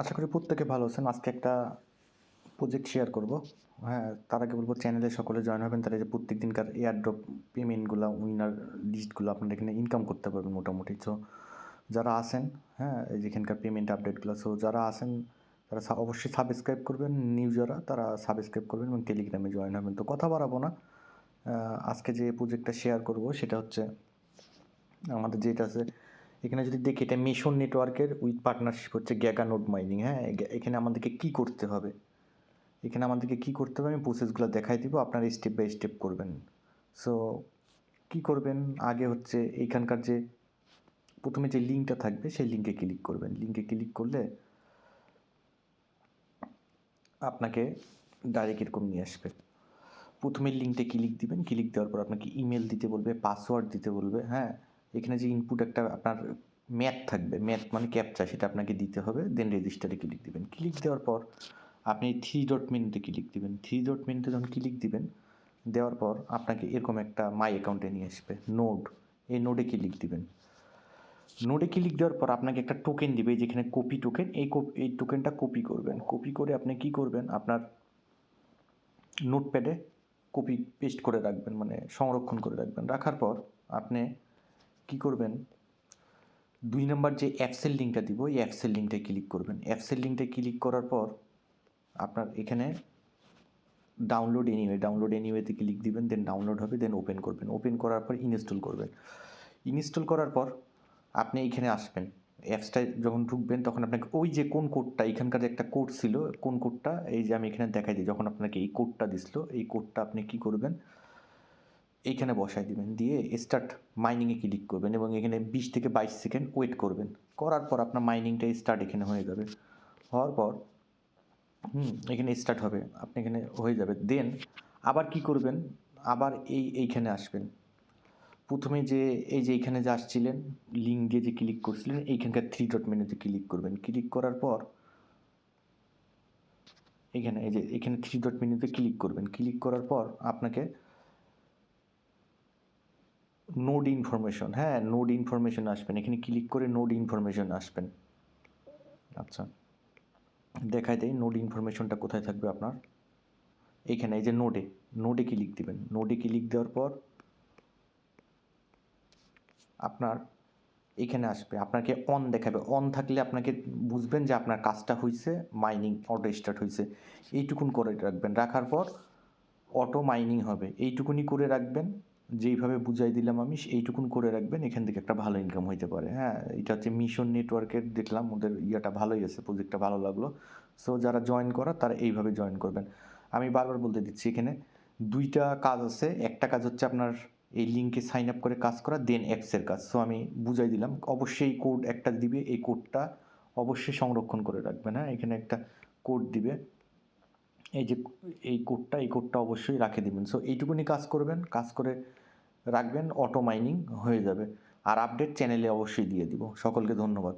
আশা করি প্রত্যেকে ভালো আছেন। আজকে একটা প্রজেক্ট শেয়ার করব। হ্যাঁ, তার আগে বলব চ্যানেলে সকলে জয়েন হবেন, তাহলে যে প্রত্যেক দিনকার এয়ারড্রপ পেমেন্টগুলো, উইনার লিস্টগুলো আপনারা এখানে ইনকাম করতে পারবেন মোটামুটি। সো যারা আছেন, হ্যাঁ, এই যেখানকার পেমেন্ট আপডেটগুলো, সো যারা আছেন তারা অবশ্যই সাবস্ক্রাইব করবেন। নিউ যারা তারা সাবস্ক্রাইব করবেন এবং টেলিগ্রামে জয়েন হবেন। তো কথা বাড়াবো না, আজকে যে প্রজেক্টটা শেয়ার করব সেটা হচ্ছে আমাদের যেটা আছে এখানে যদি দেখি, এটা মিশন নেটওয়ার্কের উইথ পার্টনারশিপ হচ্ছে গ্যাগা নোড মাইনিং। হ্যাঁ, এখানে আমাদেরকে কি করতে হবে, আমি প্রসেসগুলো দেখাই দিব, আপনারা স্টেপ বাই স্টেপ করবেন। সো কি করবেন, আগে হচ্ছে এইখানকার যে প্রথমে যে লিঙ্কটা থাকবে সেই লিঙ্কে ক্লিক করবেন। লিঙ্কে ক্লিক করলে আপনাকে ডাইরেক্ট এরকম নিয়ে আসবে। প্রথমে লিঙ্কটা ক্লিক দিবেন, ক্লিক দেওয়ার পর আপনাকে ইমেল দিতে বলবে, পাসওয়ার্ড দিতে বলবে। হ্যাঁ, এখানে যে ইনপুট একটা আপনার ম্যাথ থাকবে, ম্যাথ মানে ক্যাপচা, সেটা আপনাকে দিতে হবে। দেন রেজিস্টারে ক্লিক দিবেন। ক্লিক দেওয়ার পর আপনি 3 ডট মেনুতে ক্লিক দিবেন। 3 ডট মেনুতে যখন ক্লিক দিবেন, দেওয়ার পর আপনাকে এরকম একটা মাই অ্যাকাউন্টে নিয়ে আসবে, নোড। এই নোডে ক্লিক দিবেন। নোডে ক্লিক দেওয়ার পর আপনাকে একটা টোকেন দিবে, যেখানে কপি টোকেন, এই টোকেনটা কপি করবেন। কপি করে আপনি কি করবেন, আপনার নোটপ্যাডে কপি পেস্ট করে রাখবেন, মানে সংরক্ষণ করে রাখবেন। রাখার পর আপনি কি করবেন, 2 নম্বর যে অ্যাপসের লিঙ্কটা দিব, এই অ্যাপসের লিঙ্কটায় ক্লিক করবেন। অ্যাপসের লিঙ্কটায় ক্লিক করার পর আপনার এখানে ডাউনলোড এনিওয়েতে ক্লিক দিবেন। দেন ডাউনলোড হবে, দেন ওপেন করবেন। ওপেন করার পর ইনস্টল করবেন। ইনস্টল করার পর আপনি এইখানে আসবেন। অ্যাপসটায় যখন ঢুকবেন তখন আপনাকে ওই যে কোন কোডটা, এখানকার যে একটা কোড ছিল, কোন কোডটা, এই যে আমি এখানে দেখাই দিই, যখন আপনাকে এই কোডটা দিছিল, এই কোডটা আপনি কি করবেন, এইখানে বসাই দিবেন। দিয়ে স্টার্ট মাইনিংয়ে ক্লিক করবেন এবং এখানে 20 থেকে 22 সেকেন্ড ওয়েট করবেন। করার পর আপনার মাইনিংটা স্টার্ট এখানে হয়ে যাবে। হওয়ার পর এখানে স্টার্ট হবে, আপনি এখানে হয়ে যাবে। দেন আবার কি করবেন, আবার এইখানে আসবেন। প্রথমে যে এই যে এইখানে যে আসছিলেন, লিঙ্ক দিয়ে যে ক্লিক করছিলেন, এইখানকার 3 ডট মেনুতে ক্লিক করবেন। ক্লিক করার পর এখানে এই যে এখানে 3 ডট মেনুতে ক্লিক করবেন। ক্লিক করার পর আপনাকে নোড ইনফরমেশন, হ্যাঁ, নোড ইনফরমেশন আসবেন। এখানে ক্লিক করে নোড ইনফরমেশন আসবেন। আচ্ছা, দেখাই দেয় নোড ইনফরমেশনটা কোথায় থাকবে আপনার। এইখানে এই যে নোডে ক্লিক দিবেন। নোডে ক্লিক দেওয়ার পর আপনার এখানে আসবে, আপনাকে অন দেখাবে। অন থাকলে আপনাকে বুঝবেন যে আপনার কাজটা হয়েছে, মাইনিং অটো স্টার্ট হয়েছে। এইটুকুন করে রাখবেন। রাখার পর অটো মাইনিং হবে, এইটুকুনি করে রাখবেন। যেইভাবে বুঝাই দিলাম আমি, এইটুকুন করে রাখবেন। এখান থেকে একটা ভালো ইনকাম হইতে পারে। হ্যাঁ, এটা হচ্ছে মিশন নেটওয়ার্কের, দেখলাম ওদের ইয়াটা ভালোই আছে, প্রজেক্টটা ভালো লাগলো। সো যারা জয়েন করা তারা এইভাবে জয়েন করবেন। আমি বারবার বলতে দিচ্ছি, এখানে 2টা কাজ আছে। একটা কাজ হচ্ছে আপনার এই লিঙ্কে সাইন আপ করে কাজ করা, দেন অ্যাপসের কাজ। সো আমি বুঝাই দিলাম। অবশ্যই কোড একটা দিবে, এই কোডটা অবশ্যই সংরক্ষণ করে রাখবেন। হ্যাঁ, এখানে একটা কোড দিবে, এই যে এই কোডটা অবশ্যই রাখে দিবেন। সো এইটুকুনি কাজ করবেন, কাজ করে রাখবেন, অটো মাইনিং হয়ে যাবে। আর আপডেট চ্যানেলে অবশ্যই দিয়ে দিব। সকলকে ধন্যবাদ।